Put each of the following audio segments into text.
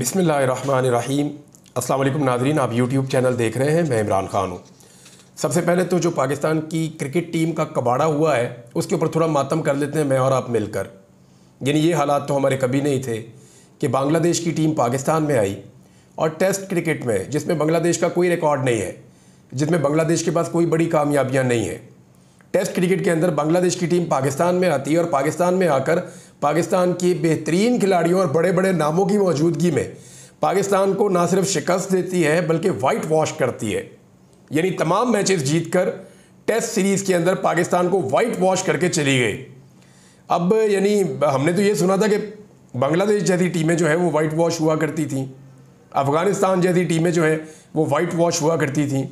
बिस्मिल्लाहिर्रहमानिर्रहीम। अस्सलाम वालेकुम नाज़रीन, आप यूट्यूब चैनल देख रहे हैं। मैं इमरान खान हूँ। सबसे पहले तो जो पाकिस्तान की क्रिकेट टीम का कबाड़ा हुआ है उसके ऊपर थोड़ा मातम कर लेते हैं मैं और आप मिलकर। यानी ये हालात तो हमारे कभी नहीं थे कि बांग्लादेश की टीम पाकिस्तान में आई और टेस्ट क्रिकेट में, जिसमें बांग्लादेश का कोई रिकॉर्ड नहीं है, जिसमें बांग्लादेश के पास कोई बड़ी कामयाबियाँ नहीं हैं, टेस्ट क्रिकेट के अंदर बांग्लादेश की टीम पाकिस्तान में आती है और पाकिस्तान में आकर पाकिस्तान के बेहतरीन खिलाड़ियों और बड़े बड़े नामों की मौजूदगी में पाकिस्तान को ना सिर्फ शिकस्त देती है बल्कि वाइट वॉश करती है। यानी तमाम मैचेस जीतकर टेस्ट सीरीज़ के अंदर पाकिस्तान को वाइट वॉश करके चली गई। अब यानी हमने तो ये सुना था कि बांग्लादेश जैसी टीमें जो है वो वाइट वॉश हुआ करती थीं, अफ़गानिस्तान जैसी टीमें जो हैं वो वाइट वॉश हुआ करती थीं,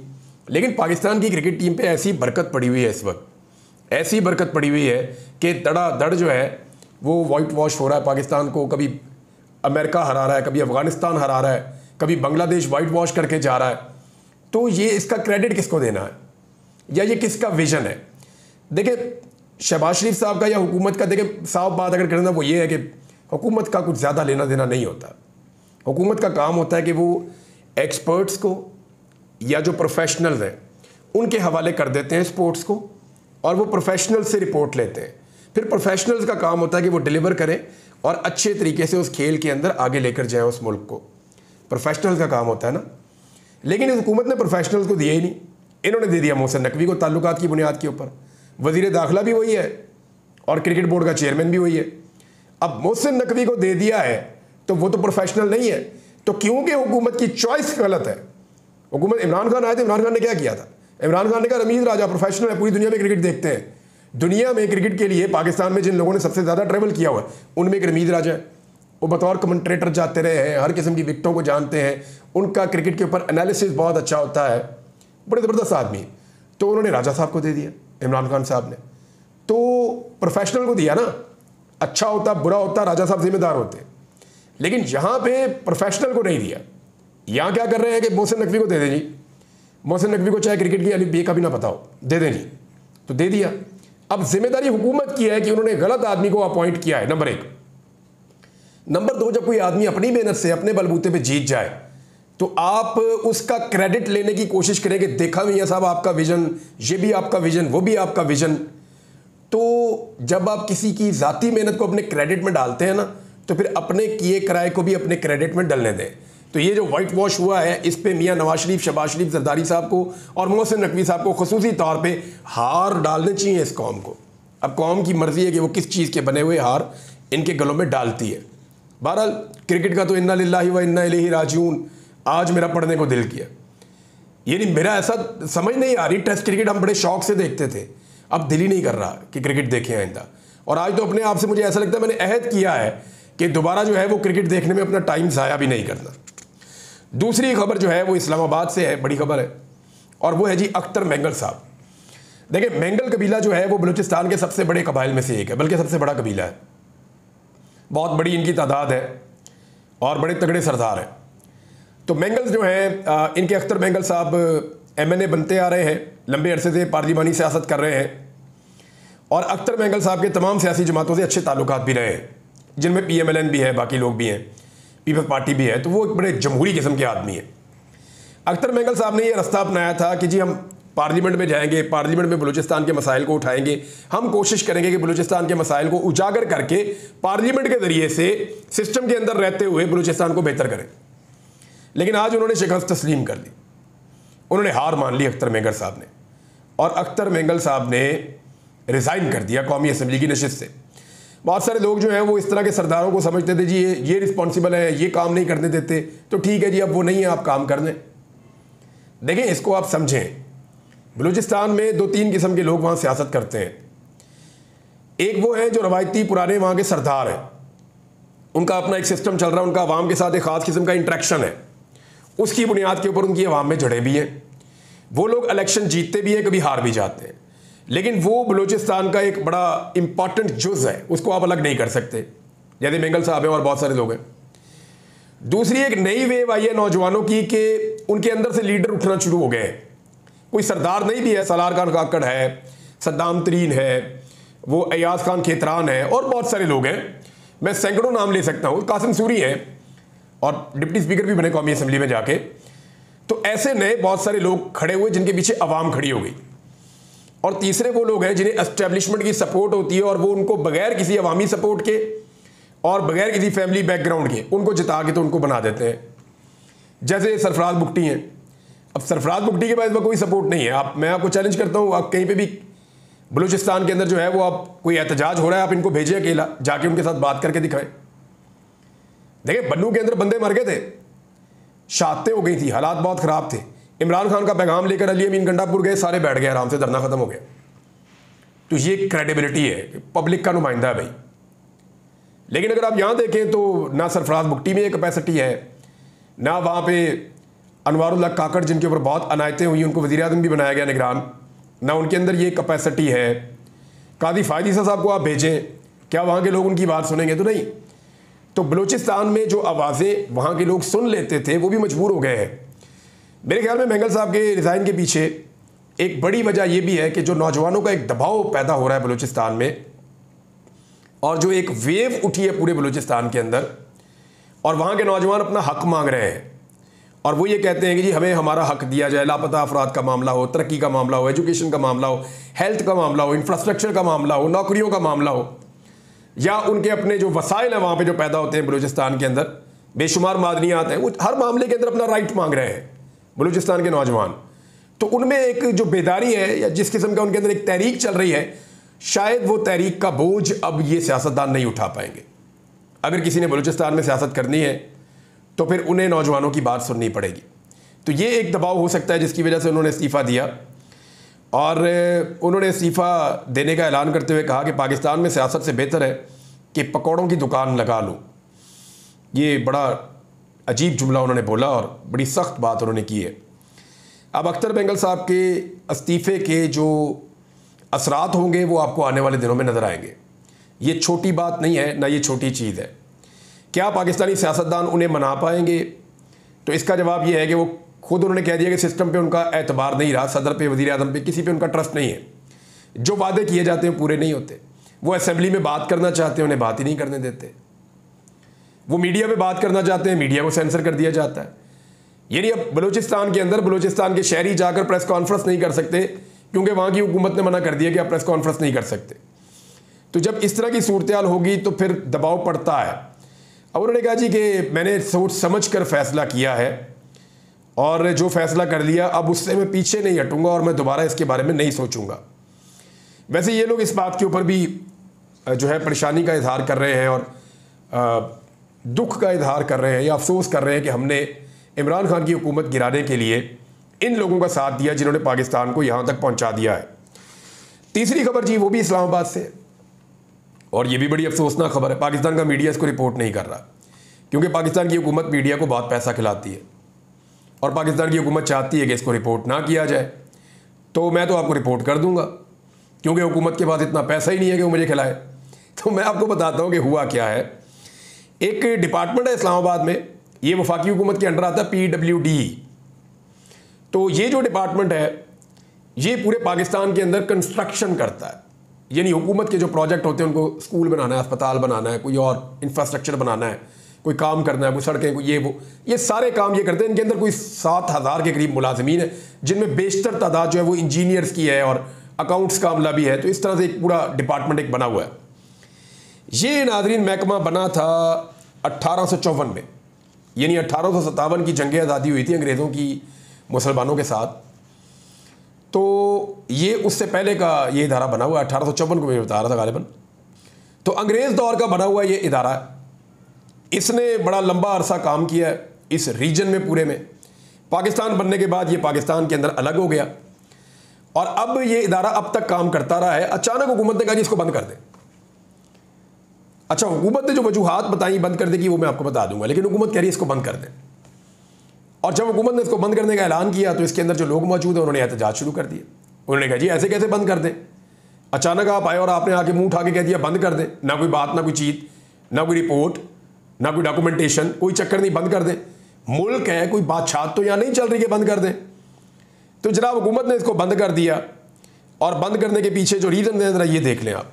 लेकिन पाकिस्तान की क्रिकेट टीम पे ऐसी बरकत पड़ी हुई है, इस वक्त ऐसी बरकत पड़ी हुई है कि धड़ाधड़ जो है वो वाइट वॉश हो रहा है। पाकिस्तान को कभी अमेरिका हरा रहा है, कभी अफ़गानिस्तान हरा रहा है, कभी बांग्लादेश वाइट वॉश करके जा रहा है। तो ये इसका क्रेडिट किसको देना है या ये किसका विजन है? देखिए, शहबाज शरीफ साहब का या हुकूमत का, देखिए साफ बात अगर करना वो ये है कि हुकूमत का कुछ ज़्यादा लेना देना नहीं होता। हुकूमत का काम होता है कि वो एक्सपर्ट्स को या जो प्रोफेशनल्स हैं उनके हवाले कर देते हैं स्पोर्ट्स को, और वो प्रोफेशनल्स से रिपोर्ट लेते हैं। फिर प्रोफेशनल्स का काम होता है कि वो डिलीवर करें और अच्छे तरीके से उस खेल के अंदर आगे लेकर जाएं उस मुल्क को। प्रोफेशनल्स का काम होता है ना। लेकिन इस हुकूमत ने प्रोफेशनल्स को दिया ही नहीं। इन्होंने दे दिया मोहसिन नकवी को ताल्लुकात की बुनियाद के ऊपर। वज़ीर दाखिला भी वही है और क्रिकेट बोर्ड का चेयरमैन भी वही है। अब मोहसिन नकवी को दे दिया है तो वो तो प्रोफेशनल नहीं है। तो क्योंकि हुकूमत की चॉइस गलत है। हुकूमत, इमरान खान आए थे, इमरान खान ने क्या किया था? इमरान खान ने कहा रमीज़ राजा प्रोफेशनल है, पूरी दुनिया में क्रिकेट देखते हैं। दुनिया में क्रिकेट के लिए पाकिस्तान में जिन लोगों ने सबसे ज़्यादा ट्रैवल किया हुआ है उनमें एक रमीज़ राजा है। वो बतौर कमेंट्रेटर जाते रहे हैं, हर किस्म की विकटों को जानते हैं, उनका क्रिकेट के ऊपर एनालिसिस बहुत अच्छा होता है, बड़े ज़बरदस्त आदमी। तो उन्होंने राजा साहब को दे दिया, इमरान खान साहब ने। तो प्रोफेशनल को दिया ना। अच्छा होता बुरा होता राजा साहब जिम्मेदार होते, लेकिन यहाँ पे प्रोफेशनल को नहीं दिया। यहाँ क्या कर रहे हैं कि मोहसिन नकवी को दे दें जी। मोहसिन नकवी को चाहे क्रिकेट की अली बे का भी ना पता हो, दे दें जी। तो दे दिया। अब जिम्मेदारी हुकूमत की है कि उन्होंने गलत आदमी को अपॉइंट किया है, नंबर 1। नंबर 2, जब कोई आदमी अपनी मेहनत से अपने बलबूते पे जीत जाए तो आप उसका क्रेडिट लेने की कोशिश करें कि देखा मियां साहब आपका विजन, ये भी आपका विजन, वो भी आपका विजन। तो जब आप किसी की ज़ाती मेहनत को अपने क्रेडिट में डालते हैं ना, तो फिर अपने किए कराए को भी अपने क्रेडिट में डालने दें। तो ये जो वाइट वॉश हुआ है, इस पे मियां नवाज शरीफ, शहबाज शरीफ, जरदारी साहब को और मोहसिन नकवी साहब को खुसूसी तौर पे हार डालने चाहिए इस कौम को। अब कौम की मर्जी है कि वो किस चीज़ के बने हुए हार इनके गलों में डालती है। बहरहाल क्रिकेट का तो इन्ना लिल्लाहि व इन्ना इलैहि राजिऊन आज मेरा पढ़ने को दिल किया। यानी मेरा ऐसा समझ नहीं आ रही, टेस्ट क्रिकेट हम बड़े शौक से देखते थे, अब दिल ही नहीं कर रहा कि क्रिकेट देखें आइंदा। और आज तो अपने आप से मुझे ऐसा लगता है मैंने अहद किया है कि दोबारा जो है वो क्रिकेट देखने में अपना टाइम ज़ाया भी नहीं करना। दूसरी खबर जो है वो इस्लामाबाद से है, बड़ी खबर है, और वो है जी अख्तर मेंगल साहब। देखिए, मेंगल कबीला जो है वो बलूचिस्तान के सबसे बड़े कबाइल में से एक है, बल्कि सबसे बड़ा कबीला है। बहुत बड़ी इनकी तादाद है और बड़े तगड़े सरदार हैं। तो मेंगल्स जो हैं, इनके अख्तर मेंगल साहब MNA बनते आ रहे हैं, लंबे अरसे से पार्लिमानी सियासत कर रहे हैं, और अख्तर मेंगल साहब के तमाम सियासी जमातों से अच्छे ताल्लुकात भी रहे हैं, जिनमें PMLN भी है, बाकी लोग भी हैं, पीपल्स पार्टी भी है। तो वो एक बड़े जमहूरी किस्म के आदमी हैं। अख्तर मेंगल साहब ने ये रास्ता अपनाया था कि जी हम पार्लियामेंट में जाएंगे, पार्लियामेंट में बलूचिस्तान के मसाइल को उठाएंगे, हम कोशिश करेंगे कि बलूचिस्तान के मसाइल को उजागर करके पार्लियामेंट के ज़रिए से सिस्टम के अंदर रहते हुए बलूचिस्तान को बेहतर करें। लेकिन आज उन्होंने शिकस्त तस्लीम कर ली, उन्होंने हार मान ली अख्तर मेंगल साहब ने, और अख्तर मेंगल साहब ने रिज़ाइन कर दिया कौमी असम्बली की नशिस्त से। बहुत सारे लोग जो हैं वो इस तरह के सरदारों को समझते थे जी ये रिस्पॉन्सिबल है, ये काम नहीं करने देते, तो ठीक है जी अब वो नहीं है, आप काम कर दें। देखें, इसको आप समझें, बलूचिस्तान में 2-3 किस्म के लोग वहाँ सियासत करते हैं। एक वो हैं जो रवायती पुराने वहाँ के सरदार हैं, उनका अपना एक सिस्टम चल रहा है, उनका अवाम के साथ एक ख़ास किस्म का इंट्रैक्शन है, उसकी बुनियाद के ऊपर उनकी अवाम में जड़े भी हैं। वो लोग इलेक्शन जीतते भी हैं, कभी हार भी जाते हैं, लेकिन वो बलूचिस्तान का एक बड़ा इंपॉर्टेंट जुज़ है, उसको आप अलग नहीं कर सकते, जैसे मेंगल साहब हैं और बहुत सारे लोग हैं। दूसरी एक नई वेव आई है नौजवानों की कि उनके अंदर से लीडर उठना शुरू हो गए हैं। कोई सरदार नहीं भी है, सलार खान काकड़ है, सद्दाम तरीन है, वो अयाज खान खेतरान है, और बहुत सारे लोग हैं, मैं सैकड़ों नाम ले सकता हूँ, कासिम सूरी हैं, और डिप्टी स्पीकर भी बने कौमी असेंबली में जाके। तो ऐसे नए बहुत सारे लोग खड़े हुए जिनके पीछे आवाम खड़ी हो गई। और तीसरे वो लोग हैं जिन्हें एस्टेब्लिशमेंट की सपोर्ट होती है और वो उनको बगैर किसी अवामी सपोर्ट के और बगैर किसी फैमिली बैकग्राउंड के उनको जिता के तो उनको बना देते हैं। जैसे सरफराज बुगटी हैं। अब सरफराज बुगटी के पास में कोई सपोर्ट नहीं है। मैं आपको चैलेंज करता हूँ, आप कहीं पे भी बलूचिस्तान के अंदर जो है वो आप कोई एहतजाज हो रहा है, आप इनको भेजिए अकेला, जाके उनके साथ बात करके दिखाएं। देखिए बन्नू के अंदर बंदे मर गए थे, शहादतें हो गई थी, हालात बहुत ख़राब थे। इमरान खान का पैगाम लेकर अली अमीन गंडापुर गए, सारे बैठ गए आराम से, धरना ख़त्म हो गया। तो ये क्रेडिबिलिटी है कि पब्लिक का नुमाइंदा है भाई। लेकिन अगर आप यहाँ देखें तो ना सरफराज बुगटी में ये कैपेसिटी है, ना वहाँ पे अनवारुल्लाह काकड़ जिनके ऊपर बहुत अनायतें हुई उनको वज़ीर आज़म भी बनाया गया निगरान, ना उनके अंदर ये कैपेसिटी है। कादी फ़ायद ईसा साहब को आप भेजें, क्या वहाँ के लोग उनकी बात सुनेंगे? तो नहीं। तो बलूचिस्तान में जो आवाज़ें वहाँ के लोग सुन लेते थे वो भी मजबूर हो गए हैं। मेरे ख्याल में मेंगल साहब के रिज़ाइन के पीछे एक बड़ी वजह यह भी है कि जो नौजवानों का एक दबाव पैदा हो रहा है बलूचिस्तान में, और जो एक वेव उठी है पूरे बलूचिस्तान के अंदर, और वहाँ के नौजवान अपना हक मांग रहे हैं और वो ये कहते हैं कि जी हमें हमारा हक दिया जाए। लापता अफराद का मामला हो, तरक्की का मामला हो, एजुकेशन का मामला हो, हेल्थ का मामला हो, इंफ्रास्ट्रक्चर का मामला हो, नौकरियों का मामला हो, या उनके अपने जो वसाइल हैं वहाँ पे जो पैदा होते हैं बलूचिस्तान के अंदर, बेशुमार मादनियात हैं, वो हर मामले के अंदर अपना राइट मांग रहे हैं बलूचिस्तान के नौजवान। तो उनमें एक जो बेदारी है या जिस किस्म का उनके अंदर एक तहरीक चल रही है, शायद वो तहरीक का बोझ अब ये सियासतदान नहीं उठा पाएंगे। अगर किसी ने बलूचिस्तान में सियासत करनी है तो फिर उन्हें नौजवानों की बात सुननी पड़ेगी। तो ये एक दबाव हो सकता है जिसकी वजह से उन्होंने इस्तीफ़ा दिया। और उन्होंने इस्तीफ़ा देने का ऐलान करते हुए कहा कि पाकिस्तान में सियासत से बेहतर है कि पकौड़ों की दुकान लगा लूँ। ये बड़ा अजीब जुमला उन्होंने बोला और बड़ी सख्त बात उन्होंने की है। अब अख्तर बेंगल साहब के इस्तीफ़े के जो असरात होंगे वो आपको आने वाले दिनों में नज़र आएंगे। ये छोटी बात नहीं है, ना ये छोटी चीज़ है। क्या पाकिस्तानी सियासतदान उन्हें मना पाएंगे? तो इसका जवाब ये है कि वो खुद उन्होंने कह दिया कि सिस्टम पे उनका एतबार नहीं रहा, सदर पे, वज़ीर आज़म पे, किसी पे उनका ट्रस्ट नहीं है। जो वादे किए जाते हैं पूरे नहीं होते। वो असेंबली में बात करना चाहते हैं, उन्हें बात ही नहीं करने देते। वो मीडिया में बात करना चाहते हैं, मीडिया को सेंसर कर दिया जाता है। यानी अब बलूचिस्तान के अंदर बलूचिस्तान के शहरी जाकर प्रेस कॉन्फ्रेंस नहीं कर सकते क्योंकि वहाँ की हुकूमत ने मना कर दिया कि आप प्रेस कॉन्फ्रेंस नहीं कर सकते। तो जब इस तरह की सूरत हाल होगी तो फिर दबाव पड़ता है। अब उन्होंने कहा जी कि मैंने सोच समझ कर फैसला किया है और जो फैसला कर लिया अब उससे मैं पीछे नहीं हटूंगा और मैं दोबारा इसके बारे में नहीं सोचूंगा। वैसे ये लोग इस बात के ऊपर भी जो है परेशानी का इजहार कर रहे हैं और दुख का इजहार कर रहे हैं या अफसोस कर रहे हैं कि हमने इमरान खान की हुकूमत गिराने के लिए इन लोगों का साथ दिया जिन्होंने पाकिस्तान को यहाँ तक पहुँचा दिया है। तीसरी खबर जी वो भी इस्लामाबाद से, और ये भी बड़ी अफसोसनाक खबर है। पाकिस्तान का मीडिया इसको रिपोर्ट नहीं कर रहा क्योंकि पाकिस्तान की हुकूमत मीडिया को बहुत पैसा खिलाती है और पाकिस्तान की हुकूमत चाहती है कि इसको रिपोर्ट ना किया जाए। तो मैं तो आपको रिपोर्ट कर दूंगा क्योंकि हुकूमत के पास इतना पैसा ही नहीं है कि वो मुझे खिलाए। तो मैं आपको बताता हूँ कि हुआ क्या है। एक डिपार्टमेंट है इस्लामाबाद में, ये वफाकी हुकूमत के अंडर आता है, PWD। तो ये जो डिपार्टमेंट है ये पूरे पाकिस्तान के अंदर कंस्ट्रक्शन करता है। यानी हुकूमत के जो प्रोजेक्ट होते हैं, उनको स्कूल बनाना है, अस्पताल बनाना है, कोई और इंफ्रास्ट्रक्चर बनाना है, कोई काम करना है, कोई सड़कें, कोई ये सारे काम ये करते हैं। इनके अंदर कोई 7,000 के करीब मुलाजमीन है जिनमें बेशतर तादाद जो है वो इंजीनियर्स की है और अकाउंट्स का अमला भी है। तो इस तरह से एक पूरा डिपार्टमेंट एक बना हुआ है। ये नाजरीन महकमा बना था 1854 में, यानी 1857 की जंग आज़ादी हुई थी अंग्रेज़ों की मुसलमानों के साथ। तो ये उससे पहले का ये इदारा बना हुआ है, 1854 को मैं बता रहा था गालिबन। तो अंग्रेज़ दौर का बना हुआ ये इदारा है। इसने बड़ा लंबा अरसा काम किया है इस रीजन में पूरे में। पाकिस्तान बनने के बाद ये पाकिस्तान के अंदर अलग हो गया और अब ये इदारा अब तक काम करता रहा है। अचानक हुकूमत ने कहा जी इसको बंद कर दें। अच्छा, हुकूमत ने जो वजूहात बताई बंद कर देगी वो मैं आपको बता दूंगा, लेकिन हुकूमत कह रही है इसको बंद कर दें। और जब हुकूमत ने इसको बंद करने का ऐलान किया तो इसके अंदर जो लोग मौजूद हैं उन्होंने एहतजाज शुरू कर दिया। उन्होंने कहा जी ऐसे कैसे बंद कर दें? अचानक आप आए और आपने आके मुंह उठा के कह दिया बंद कर दें। ना कोई बात, ना कोई चीज, ना कोई रिपोर्ट, ना कोई डॉक्यूमेंटेशन, कोई चक्कर नहीं, बंद कर दें। मुल्क है, कोई बातचीत तो यहाँ नहीं चल रही कि बंद कर दें। तो जनाब हुकूमत ने इसको बंद कर दिया और बंद करने के पीछे जो रीज़न है ज़रा ये देख लें आप।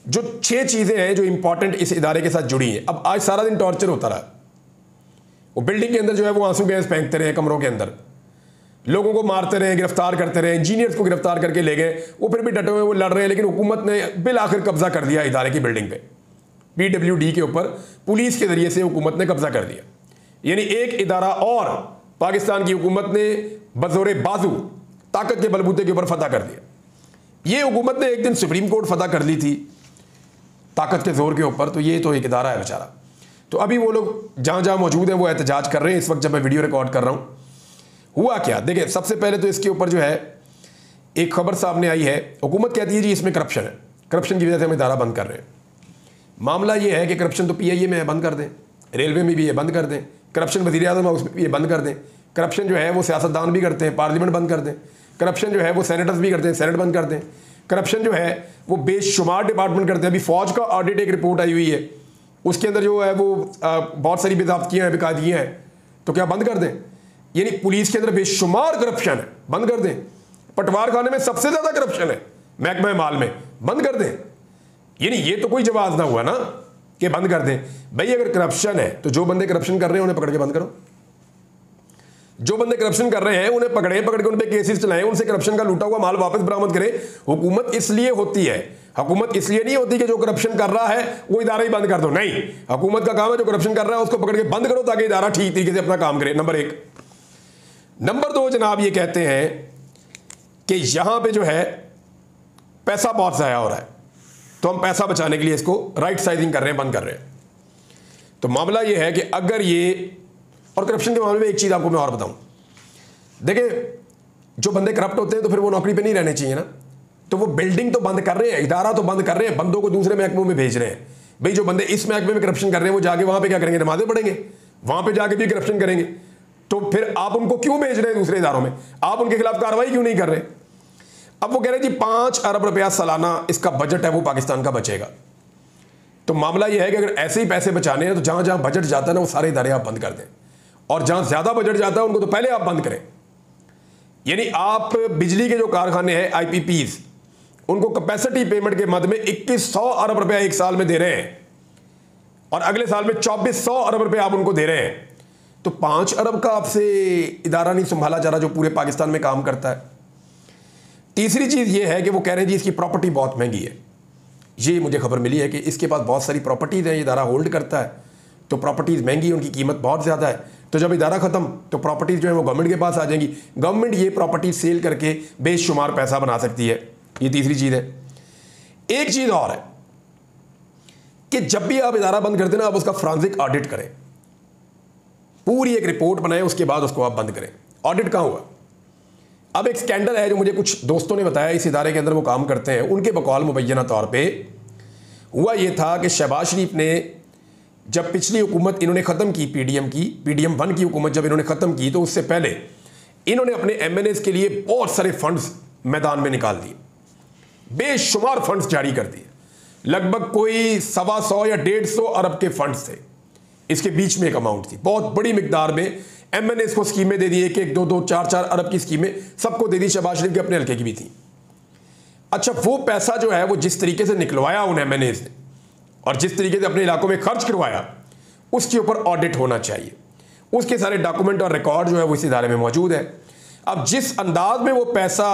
जो 6 चीज़ें हैं जो इंपॉर्टेंट इस इदारे के साथ जुड़ी हैं। अब आज सारा दिन टॉर्चर होता रहा, वो बिल्डिंग के अंदर जो है वो आंसू गैस फेंकते रहे, कमरों के अंदर लोगों को मारते रहे, गिरफ्तार करते रहे, इंजीनियर्स को गिरफ्तार करके ले गए, वो फिर भी डटे हुए वो लड़ रहे हैं, लेकिन हुकूमत ने बिल आखिर कब्जा कर दिया इदारे की बिल्डिंग पे। PWD के ऊपर पुलिस के जरिए से हुकूमत ने कब्जा कर दिया। यानी एक इदारा और पाकिस्तान की हुकूमत ने बजोरे बाजू ताकत के बलबूते के ऊपर फतह कर दिया। ये हुकूमत ने एक दिन सुप्रीम कोर्ट फतह कर ली थी ताकत के जोर के ऊपर, तो ये तो एक इदारा है बेचारा। तो अभी वो लोग जहां जहां मौजूद हैं वो एहतजाज कर रहे हैं इस वक्त जब मैं वीडियो रिकॉर्ड कर रहा हूं। हुआ क्या, देखिए सबसे पहले तो इसके ऊपर जो है एक खबर सामने आई है। हुकूमत कहती है जी इसमें करप्शन है, करप्शन की वजह से हम इदारा बंद कर रहे हैं। मामला ये है कि करप्शन तो PIA में है, बंद कर दें, रेलवे में भी ये बंद कर दें, करप्शन वज़ीर आज़म हाउस में भी ये बंद कर दें, करप्शन जो है वो सियासतदान भी करते हैं, पार्लियामेंट बंद कर दें, करप्शन जो है वो सेनेटर्स भी करते हैं, सेनेट बंद कर दें, करप्शन जो है वो बेशुमार डिपार्टमेंट करते हैं। अभी फौज का ऑडिट एक रिपोर्ट आई हुई है, उसके अंदर जो है वो बहुत सारी बेज़ाब्तियाँ हैं, बेकायदगियाँ हैं, तो क्या बंद कर दें? यानी पुलिस के अंदर बेशुमार करप्शन है, बंद कर दें। पटवार खाने में सबसे ज़्यादा करप्शन है, महकमा माल में, बंद कर दें। यानी ये तो कोई जवाब ना हुआ ना कि बंद कर दें। भाई अगर करप्शन है तो जो बंदे करप्शन कर रहे हैं उन्हें पकड़ के बंद करो। जो बंदे करप्शन कर रहे हैं उन्हें पकड़ के उन पे केसेस चलाएं, उनसे करप्शन का लूटा हुआ माल वापस बरामद करें। हुकूमत इसलिए होती है, हुकूमत इसलिए नहीं होती कि जो करप्शन कर रहा है वो इदारा ही बंद कर दो। नहीं, हुकूमत का काम है जो करप्शन कर रहा है उसको पकड़ के बंद करो ताकि इदारा ठीक तरीके से अपना काम करे। नंबर 1। नंबर 2, जनाब ये कहते हैं कि यहां पे जो है पैसा बहुत ज़ाया हो रहा है, तो हम पैसा बचाने के लिए इसको राइट साइजिंग कर रहे हैं, बंद कर रहे हैं। तो मामला ये है कि अगर ये, और करप्शन के मामले में एक चीज़ आपको मैं और बताऊं, देखिए जो बंदे करप्ट होते हैं तो फिर वो नौकरी पे नहीं रहने चाहिए ना। तो वो बिल्डिंग तो बंद कर रहे हैं, इदारा तो बंद कर रहे हैं, बंदों को दूसरे महकमों में भेज रहे हैं। भाई जो बंदे इस महकमे में करप्शन कर रहे हैं वो जाके वहां पे क्या करेंगे? नमाजें पढ़ेंगे, वहां पे जाके भी करप्शन करेंगे। तो फिर आप उनको क्यों भेज रहे हैं दूसरे इदारों में? आप उनके खिलाफ कार्रवाई क्यों नहीं कर रहे? अब वो कह रहे हैं जी 5 अरब रुपया सालाना इसका बजट है वो पाकिस्तान का बचेगा। तो मामला ये है कि अगर ऐसे ही पैसे बचाने हैं तो जहां जहां बजट जाता है ना वो सारे इदारे आप बंद कर दें, और जहां ज्यादा बजट जाता है उनको तो पहले आप बंद करें। यानी आप बिजली के जो कारखाने हैं IPPs, उनको कैपेसिटी पेमेंट के मद में 2100 अरब रुपया एक साल में दे रहे हैं, और अगले साल में 2400 अरब रुपया आप उनको दे रहे हैं। तो 5 अरब का आपसे इदारा नहीं संभाला जा रहा जो पूरे पाकिस्तान में काम करता है। तीसरी चीज़ ये है कि वो कह रहे हैं जी इसकी प्रॉपर्टी बहुत महंगी है। ये मुझे खबर मिली है कि इसके पास बहुत सारी प्रॉपर्टीज़ हैं, ये इदारा होल्ड करता है, तो प्रॉपर्टीज़ महंगी है, उनकी कीमत बहुत ज़्यादा है। तो जब इदारा ख़त्म तो प्रॉपर्टीज़ जो है वो गवर्नमेंट के पास आ जाएंगी, गवर्नमेंट ये प्रॉपर्टी सेल करके बेशुमार पैसा बना सकती है। ये तीसरी चीज़ है। एक चीज़ और है कि जब भी आप इदारा बंद करते ना, आप उसका फ्रांसिक ऑडिट करें, पूरी एक रिपोर्ट बनाएं, उसके बाद उसको आप बंद करें। ऑडिट कहाँ हुआ? अब एक स्कैंडल है जो मुझे कुछ दोस्तों ने बताया, इस इदारे के अंदर वो काम करते हैं, उनके बकौल मुबैना तौर पे हुआ ये था कि शहबाज शरीफ ने जब पिछली हुकूमत इन्होंने ख़त्म की, PDM 1 की हुकूमत जब इन्होंने ख़त्म की, तो उससे पहले इन्होंने अपने MNAs के लिए बहुत सारे फंड्स मैदान में निकाल दिए, बेशुमार फंड्स जारी कर दिए। लगभग कोई 125 या 150 अरब के फंड्स थे। इसके बीच में एक अमाउंट थी, बहुत बड़ी मिकदार में MNAs को स्कीमें दे दी, 1-1, 2-2, 4-4 अरब की स्कीमें सबको दे दी। शहबाज शरीफ के अपने हल्के की भी थी। अच्छा, वो पैसा जो है वो जिस तरीके से निकलवाया उन MNAs ने और जिस तरीके से अपने इलाकों में खर्च करवाया, उसके ऊपर ऑडिट होना चाहिए। उसके सारे डॉक्यूमेंट और रिकॉर्ड जो है वो इस इदारे में मौजूद है। अब जिस अंदाज में वो पैसा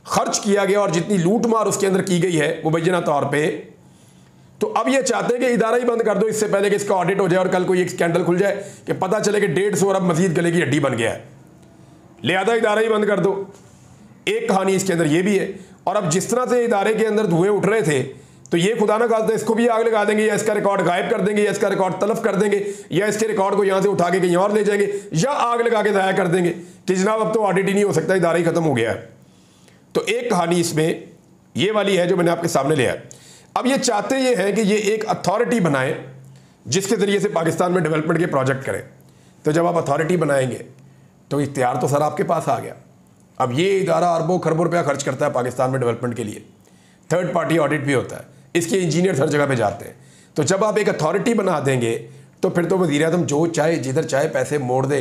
खर्च किया गया और जितनी लूट मार उसके अंदर की गई है मुबैना तौर पे, तो अब ये चाहते हैं कि इदारा ही बंद कर दो इससे पहले कि इसका ऑडिट हो जाए और कल कोई एक स्कैंडल खुल जाए कि पता चले कि 150 अरब मजीद गले की हड्डी बन गया है, लिहाजा इदारा ही बंद कर दो। एक कहानी इसके अंदर ये भी है। और अब जिस तरह से इदारे के अंदर धुएं उठ रहे थे, तो ये खुदा ना खास्ता इसको भी आग लगा देंगे, या इसका रिकॉर्ड गायब कर देंगे, या इसका रिकॉर्ड तलफ कर देंगे, या इसके रिकॉर्ड को यहां से उठा के कहीं और ले जाएंगे, या आग लगा के ज़ाया कर देंगे कि जनाब अब तो ऑडिट ही नहीं हो सकता, इदारा ही खत्म हो गया है। तो एक कहानी इसमें ये वाली है जो मैंने आपके सामने लिया है। अब ये चाहते ये हैं कि ये एक अथॉरिटी बनाएं जिसके ज़रिए से पाकिस्तान में डेवलपमेंट के प्रोजेक्ट करें। तो जब आप अथॉरिटी बनाएंगे तो इख्तियार तो सर आपके पास आ गया। अब ये इदारा अरबों खरबों रुपया खर्च करता है पाकिस्तान में डेवलपमेंट के लिए, थर्ड पार्टी ऑडिट भी होता है, इसके इंजीनियर हर जगह पे जाते हैं। तो जब आप एक अथॉरिटी बना देंगे तो फिर तो वज़ीर आज़म जो चाहे जिधर चाहे पैसे मोड़ दे।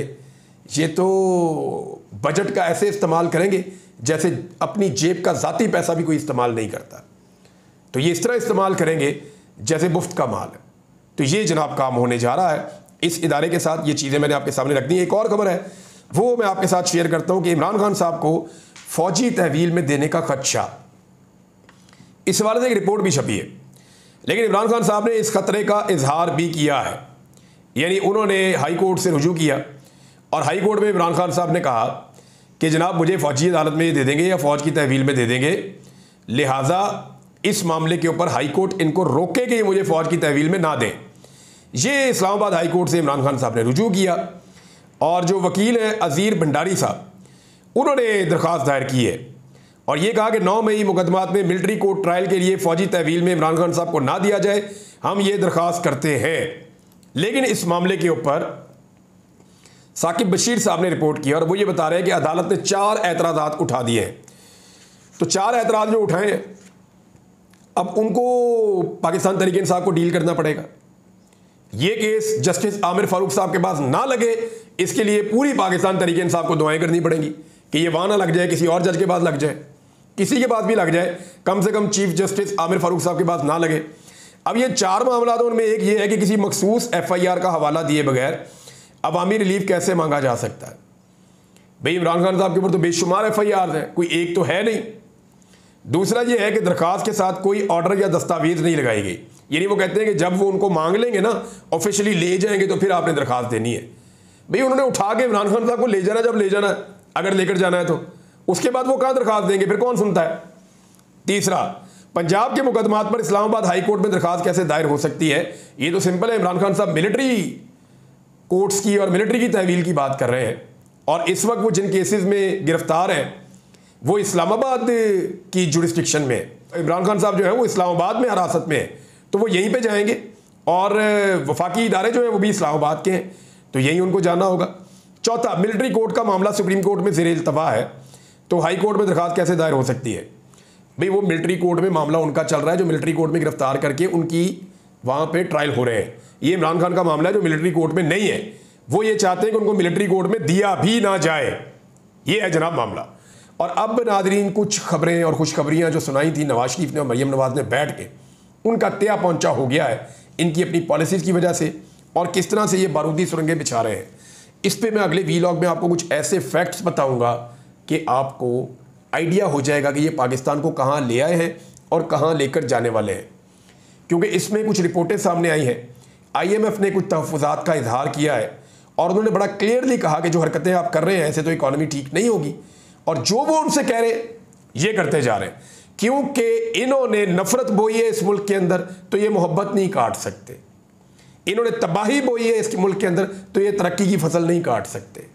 ये तो बजट का ऐसे इस्तेमाल करेंगे जैसे अपनी जेब का ज़ाती पैसा भी कोई इस्तेमाल नहीं करता। तो ये इस तरह इस्तेमाल करेंगे जैसे मुफ्त का माल है। तो ये जनाब काम होने जा रहा है। इस इदारे के साथ ये चीज़ें मैंने आपके सामने रख दी। एक और खबर है वो मैं आपके साथ शेयर करता हूं कि इमरान खान साहब को फौजी तहवील में देने का खदशा, इस हवाले से एक रिपोर्ट भी छपी है। लेकिन इमरान खान साहब ने इस खतरे का इजहार भी किया है, यानी उन्होंने हाई कोर्ट से रुजू किया और हाई कोर्ट में इमरान खान साहब ने कहा कि जनाब मुझे फ़ौजी अदालत में दे देंगे या फ़ौज की तहवील में दे देंगे, लिहाजा इस मामले के ऊपर हाई कोर्ट इनको रोके कि मुझे फ़ौज की तहवील में ना दें। ये इस्लामाबाद हाई कोर्ट से इमरान खान साहब ने रुजू किया और जो वकील हैं अज़ीर भंडारी साहब, उन्होंने दरख्वास्त दायर की है और ये कहा कि 9 मई मुकदमात में मिलिट्री कोर्ट ट्रायल के लिए फ़ौजी तहवील में इमरान खान साहब को ना दिया जाए, हम ये दरख्वास्त करते हैं। लेकिन इस मामले के ऊपर साकिब बशीर साहब ने रिपोर्ट किया और वो ये बता रहे हैं कि अदालत ने 4 एतराज़ात उठा दिए हैं। तो 4 एतराज़ जो उठाए हैं अब उनको पाकिस्तान तहरीक इंसाफ को डील करना पड़ेगा। ये केस जस्टिस आमिर फारूक साहब के पास ना लगे, इसके लिए पूरी पाकिस्तान तहरीक इंसाफ को दुआएं करनी पड़ेंगी कि ये वहाँ ना लग जाए, किसी और जज के पास लग जाए, किसी के पास भी लग जाए, कम से कम चीफ जस्टिस आमिर फारूक साहब के पास ना लगे। अब ये 4 मामला उनमें एक ये है कि किसी मखसूस FIR का हवाला दिए बगैर अवामी रिलीफ कैसे मांगा जा सकता है। भाई इमरान खान साहब के ऊपर तो बेशुमार FIR हैं, कोई एक तो है नहीं। दूसरा ये है कि दरख्वास्त के साथ कोई ऑर्डर या दस्तावेज नहीं लगाई गई, यानी वो कहते हैं कि जब वो उनको मांग लेंगे ना, ऑफिशियली ले जाएंगे, तो फिर आपने दरख्वास्त देनी है। भाई उन्होंने उठा के इमरान खान साहब को ले जाना, जब ले जाना है, अगर लेकर जाना है तो उसके बाद वो कहाँ दरख्वास्त देंगे, फिर कौन सुनता है। तीसरा, पंजाब के मुकदमात पर इस्लामाबाद हाई कोर्ट में दरख्वास्त कैसे दायर हो सकती है। ये तो सिंपल है, इमरान खान साहब मिलिट्री कोर्ट्स की और मिलिट्री की तहवील की बात कर रहे हैं और इस वक्त वो जिन केसेस में गिरफ्तार हैं वो इस्लामाबाद की जुरिस्डिक्शन में है। इमरान खान साहब जो है वो इस्लामाबाद में हिरासत में है, तो वो यहीं पे जाएंगे और वफाकी इदारे जो हैं वो भी इस्लामाबाद के हैं, तो यहीं उनको जाना होगा। चौथा, मिलिट्री कोर्ट का मामला सुप्रीम कोर्ट में ज़ेर इल्तवा है, तो हाई कोर्ट में दरख्वास्त कैसे दायर हो सकती है। भाई वो मिलिट्री कोर्ट में मामला उनका चल रहा है जो मिलिट्री कोर्ट में गिरफ्तार करके उनकी वहाँ पे ट्रायल हो रहे हैं। ये इमरान खान का मामला है जो मिलिट्री कोर्ट में नहीं है, वो ये चाहते हैं कि उनको मिलिट्री कोर्ट में दिया भी ना जाए। ये है जनाब मामला। और अब नाजरीन कुछ खबरें और खुशखबरियाँ जो सुनाई थी नवाज शरीफ ने और मरियम नवाज ने बैठ के, उनका त्या पहुँचा हो गया है इनकी अपनी पॉलिसीज़ की वजह से और किस तरह से ये बारूदी सुरंगें बिछा रहे हैं। इस पर मैं अगले वीलॉग में आपको कुछ ऐसे फैक्ट्स बताऊँगा कि आपको आइडिया हो जाएगा कि ये पाकिस्तान को कहाँ ले आए हैं और कहाँ लेकर जाने वाले हैं। क्योंकि इसमें कुछ रिपोर्टें सामने आई हैं, IMF ने कुछ तहफ़्फ़ुज़ात का इजहार किया है और उन्होंने बड़ा क्लियरली कहा कि जो हरकतें आप कर रहे हैं ऐसे तो इकॉनमी ठीक नहीं होगी, और जो वो उनसे कह रहे ये करते जा रहे हैं। क्योंकि इन्होंने नफरत बोई है इस मुल्क के अंदर, तो ये मोहब्बत नहीं काट सकते। इन्होंने तबाही बोई है इस मुल्क के अंदर, तो ये तरक्की की फसल नहीं काट सकते।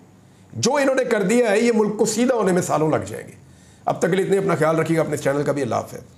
जो इन्होंने कर दिया है ये मुल्क को सीधा होने में सालों लग जाएंगे। अब तक के लिए इतने, अपना ख्याल रखिएगा, अपने चैनल का भी अल्लाह हाफ़िज़।